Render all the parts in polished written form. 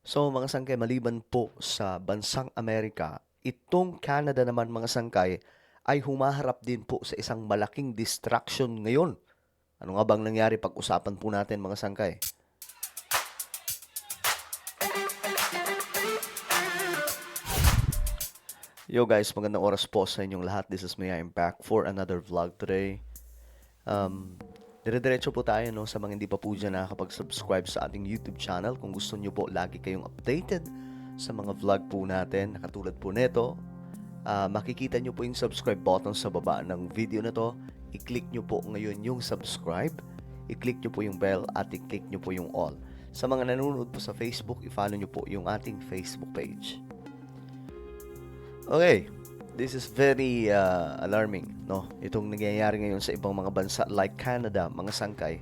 So mga sangkay, maliban po sa bansang Amerika, itong Canada naman mga sangkay ay humaharap din po sa isang malaking distraction ngayon. Ano nga bang nangyari? Pag-usapan po natin mga sangkay. Yo guys, magandang oras po sa inyong lahat. This is me, I'm back for another vlog today. Um, Dire-diretso po tayo no, sa mga hindi pa po dyan nakakapag-subscribe sa ating YouTube channel. Kung gusto nyo po lagi kayong updated sa mga vlog po natin, katulad po nito, makikita nyo po yung subscribe button sa baba ng video na to. I-click nyo po ngayon yung subscribe, i-click nyo po yung bell at i-click nyo po yung all. Sa mga nanonood po sa Facebook, i-follow nyo po yung ating Facebook page. Okay, this is very alarming, no? Itong nangyayari ngayon sa ibang mga bansa like Canada, mga sangkay.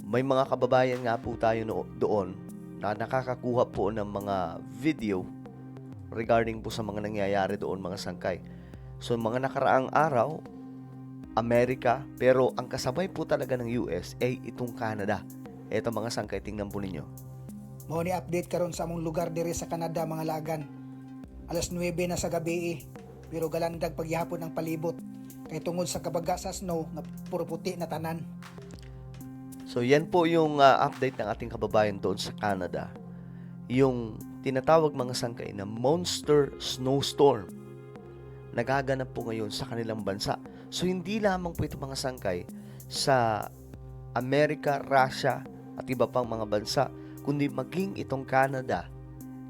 May mga kababayan nga po tayo doon na nakakakuha po ng mga video regarding po sa mga nangyayari doon, mga sangkay. So, mga nakaraang araw, Amerika, pero ang kasabay po talaga ng US ay itong Canada. Eto mga sangkay, tingnan po ninyo. Mao ni update karon sa among lugar diri sa Canada mga lagan. Alas 9 na sa gabi pero galandag pagyapon ang palibot kay tungod sa kabaga sa snow nga puro puti na tanan. So yan po yung update ng ating kababayan doon sa Canada. Yung tinatawag mga sangkay na monster snowstorm. Nagaganap po ngayon sa kanilang bansa. So hindi lamang po ito mga sangkay sa Amerika, Russia at iba pang mga bansa, kundi maging itong Canada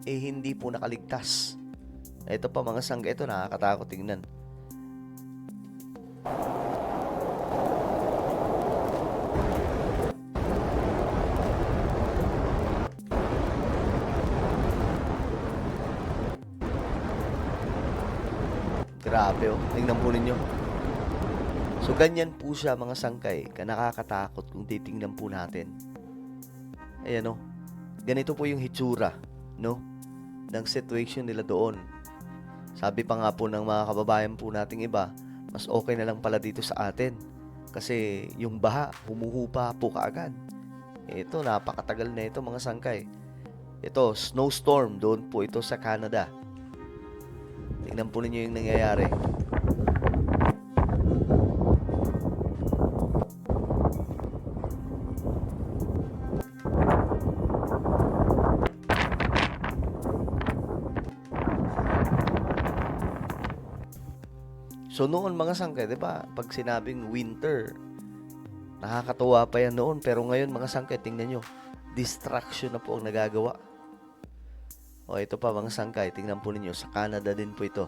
hindi po nakaligtas. Ito pa mga sangkay, ito nakakatakot tingnan. Grabe oh, tingnan po ninyo. So ganyan po siya mga sangkay, nakakatakot kung titingnan po natin. Ayan oh, ganito po yung hitsura, no, ng situation nila doon. Sabi pa nga po ng mga kababayan po nating iba, mas okay na lang pala dito sa atin. Kasi yung baha, humuhupa po kaagad. Ito, napakatagal na ito mga sangkay. Ito, snowstorm, doon po ito sa Canada. Tingnan po ninyo yung nangyayari. So noon mga sangkay, 'di ba? Pag sinabing winter, nakakatuwa pa yan noon, pero ngayon mga sangkay, tingnan nyo, distraction na po ang nagagawa. O ito pa mga sangkay, tingnan po ninyo, sa Canada din po ito.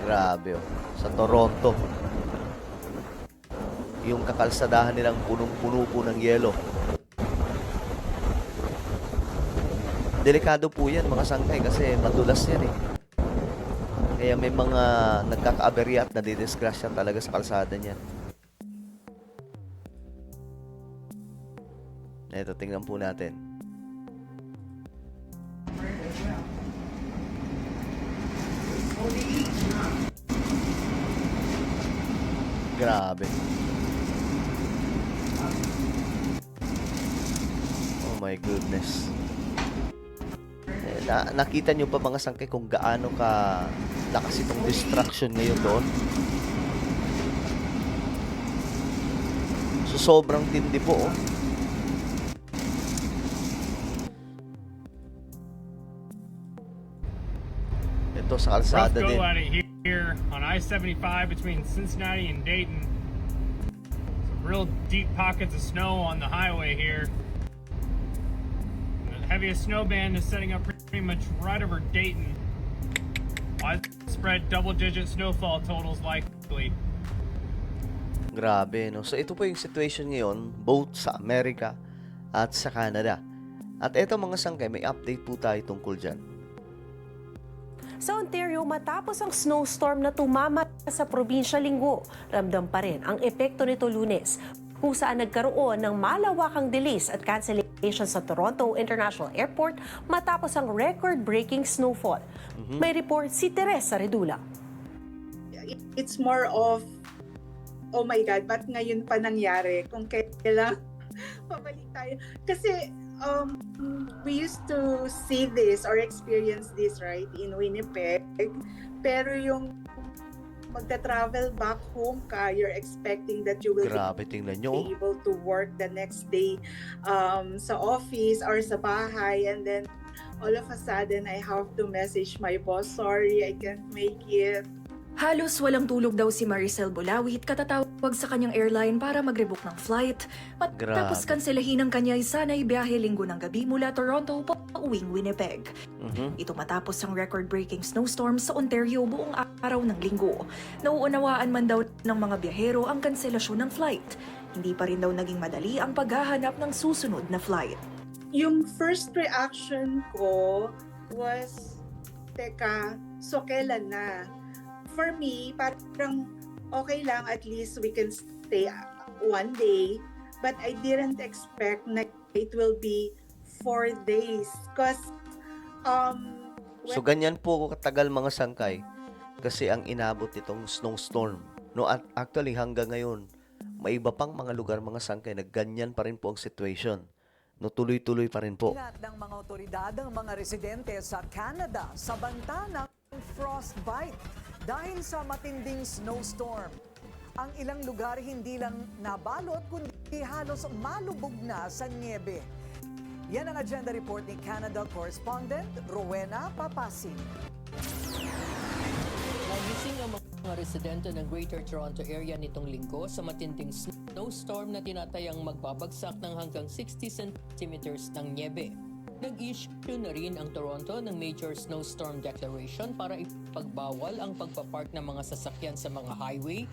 Grabe oh, sa Toronto. Yung kakalsadahan nilang punong-puno po ng yelo. Delikado po yan mga sangkay kasi madulas yan eh. Kaya may mga nagkaka-aberya at nadidisgrasya talaga sa kalsada niyan. Ito, tingnan po natin. Grabe. Oh my goodness. Nakita nyo pa mga sangkay kung gaano ka lakas itong distraction ngayon doon? So sobrang tindi po oh. Ito sa kalsada Rough din. go at it here on I-75 between Cincinnati and Dayton. Some real deep pockets of snow on the highway here. The heaviest snow band is setting up pretty much right over Dayton. Widespread double-digit snowfall totals likely. Grabe, no? So ito po yung situation ngayon both sa Amerika at sa Canada. At eto mga sangkay, may update po tayo tungkol dyan. Sa Ontario, matapos ang snowstorm na tumama sa probinsya linggo, ramdam pa rin ang epekto nito Lunes, kung saan nagkaroon ng malawakang delays at cancellation sa Toronto International Airport matapos ang record-breaking snowfall. May report si Teresa Redula. It's more of, oh my God, ba't ngayon pa nangyari? Kung kailan pabalik tayo. Kasi we used to see this or experience this, right, in Winnipeg. Pero yung magta-travel back home ka, you're expecting that you will Grabe, tingnan nyo. be able to work the next day sa office or sa bahay, and then all of a sudden I have to message my boss, sorry, I can't make it. Halos walang tulog daw si Maricel Bulawit katatawag sa kanyang airline para mag-rebook ng flight. Matapos Grabe. kanselahin ng kanya'y sana'y biyahe linggo ng gabi mula Toronto pauwing Winnipeg. Mhm. Ito matapos ang record-breaking snowstorm sa Ontario buong araw ng linggo. Nauunawaan man daw ng mga biyahero ang kanselasyon ng flight. Hindi pa rin daw naging madali ang paghahanap ng susunod na flight. Yung first reaction ko was, teka, so kailan na? For me, parang okay lang, at least we can stay one day, but I didn't expect na it will be 4 days. Because, So ganyan po katagal mga sangkay kasi ang inabot itong snowstorm. No, at actually hanggang ngayon, may iba pang mga lugar mga sangkay na ganyan pa rin po ang situation. No, tuloy-tuloy pa rin po. Ingat ng mga otoridad ang mga residente sa Canada sa banta ng frostbite dahil sa matinding snowstorm. Ang ilang lugar hindi lang nabalot kundi halos malubog na sa niebe. Yan ang agenda report ni Canada correspondent Rowena Papasin. Nagising ang mga residente ng Greater Toronto Area nitong linggo sa matinding snowstorm na tinatayang magbabagsak ng hanggang 60 centimeters ng niebe. Nag-issue na rin ang Toronto ng Major Snowstorm Declaration para ipagbawal ang pagpapark ng mga sasakyan sa mga highway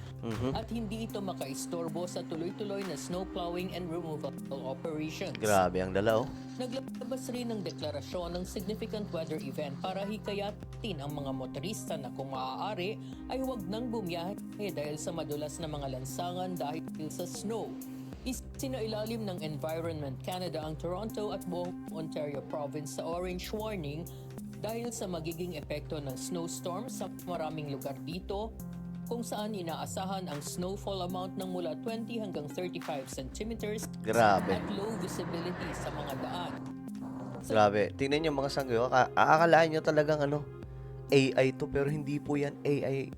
at hindi ito makaistorbo sa tuloy-tuloy na snow plowing and removal operations. Grabe ang dalaw. Naglabas rin ng deklarasyon ng significant weather event para hikayatin ang mga motorista na kung maaari ay huwag nang bumiyahe dahil sa madulas na mga lansangan dahil sa snow. Isinailalim ng Environment Canada ang Toronto at buong Ontario province sa orange warning dahil sa magiging epekto ng snowstorm sa maraming lugar dito kung saan inaasahan ang snowfall amount ng mula 20 hanggang 35 centimeters Grabe. at low visibility sa mga daan. Grabe. Tingnan nyo mga sangkay. Aakalaan nyo talagang AI to, pero hindi po yan AI.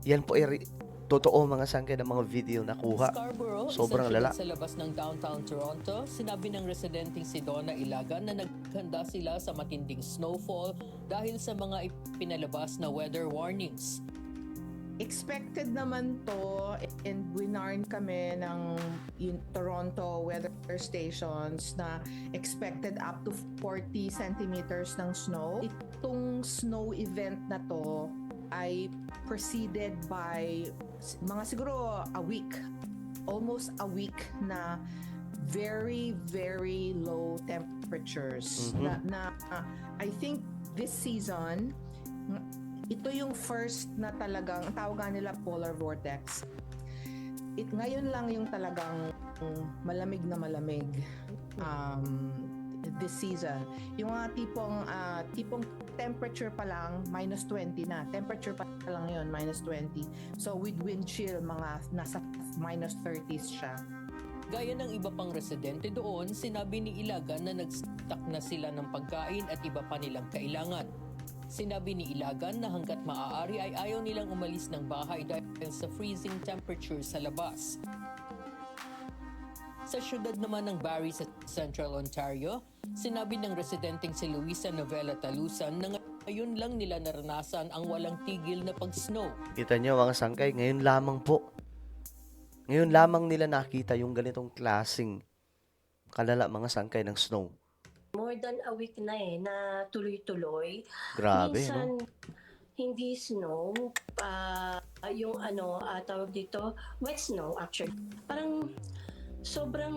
Yan po ay totoo mga sangkay ng mga video na kuha. Scarborough, Sobrang isang lala. syudad sa labas ng downtown Toronto, sinabi ng residenteng si Donna Ilagan na naghanda sila sa matinding snowfall dahil sa mga ipinalabas na weather warnings. Expected naman to, and winarn kami ng Toronto weather stations na expected up to 40 centimeters ng snow. Itong snow event na to ay preceded by mga siguro a week, almost a week na very, very low temperatures. Na I think this season, ito yung first na talagang, ang tawag nila polar vortex. Ngayon lang yung talagang malamig na malamig this season. Yung mga tipong temperature pa lang, minus 20 na. Temperature pa lang yun, minus 20. So with wind chill, mga nasa minus 30s siya. Gaya ng iba pang residente doon, sinabi ni Ilagan na nag-stock na sila ng pagkain at iba pa nilang kailangan. Sinabi ni Ilagan na hanggat maaari ay ayaw nilang umalis ng bahay dahil sa freezing temperature sa labas. Sa syudad naman ng Barrie sa Central Ontario, sinabi ng residenteng si Luisa Novella Talusan na ngayon lang nila naranasan ang walang tigil na pag-snow. Kita nyo mga sangkay, ngayon lamang po. Ngayon lamang nila nakita yung ganitong klaseng kalala mga sangkay ng snow. More than a week na na tuloy-tuloy. Grabe, Minsan, no? hindi snow, yung tawag dito, wet snow actually. Parang sobrang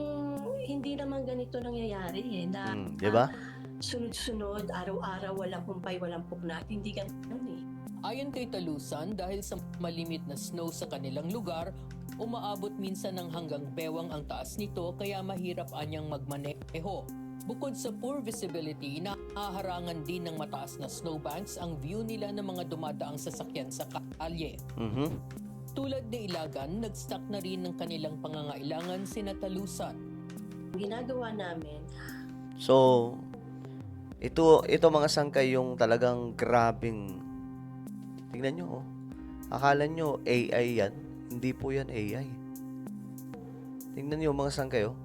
hindi naman ganito nangyayari na Di ba? sunod-sunod, araw-araw, walang humpay, walang pugnat. Hindi ganun eh. Ayon kay Talusan, dahil sa malimit na snow sa kanilang lugar, umaabot minsan ng hanggang bewang ang taas nito kaya mahirap anyang magmaneho. Bukod sa poor visibility, nahaharangan din ng mataas na snowbanks ang view nila ng mga dumadaang sasakyan sa kalye. Tulad ni Ilagan, nag-stock na rin ng kanilang pangangailangan sina Talusan. ginagawa namin, So, ito mga sangkay yung talagang grabing, tingnan nyo, oh. Akala nyo AI yan. Hindi po yan AI. Tingnan nyo mga sangkay, oh.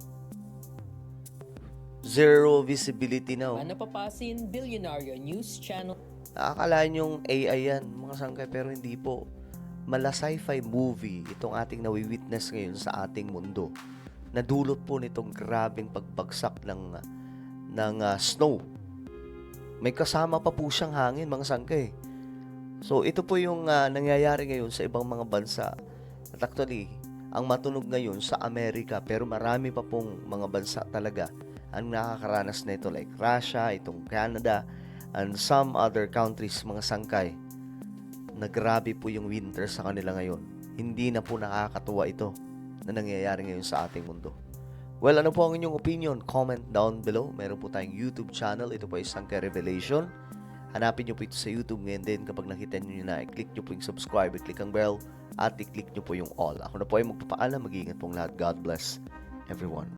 Zero visibility na, oh. Napapasin, Billionaire News Channel. Nakakala nyong AI yan, mga sangkay, pero hindi po. Mala sci-fi movie itong ating nawi-witness ngayon sa ating mundo. Nadulot po nitong grabing pagbagsak ng snow. May kasama pa po siyang hangin, mga sangkay. So, ito po yung nangyayari ngayon sa ibang mga bansa. At actually, ang matunog ngayon sa Amerika, pero marami pa pong mga bansa talaga ang nakakaranas na ito, like Russia, itong Canada, and some other countries, mga sangkay, na grabe po yung winter sa kanila ngayon. Hindi na po nakakatuwa ito na nangyayari ngayon sa ating mundo. Well, ano po ang inyong opinion? Comment down below. Meron po tayong YouTube channel. Ito po ay Sangkay Revelation. Hanapin nyo po ito sa YouTube. Ngayon din, kapag nakita nyo na, i-click nyo po yung subscribe, i-click ang bell, at i-click nyo po yung all. Ako na po ay magpapaalam. Mag-iingat pong lahat. God bless everyone.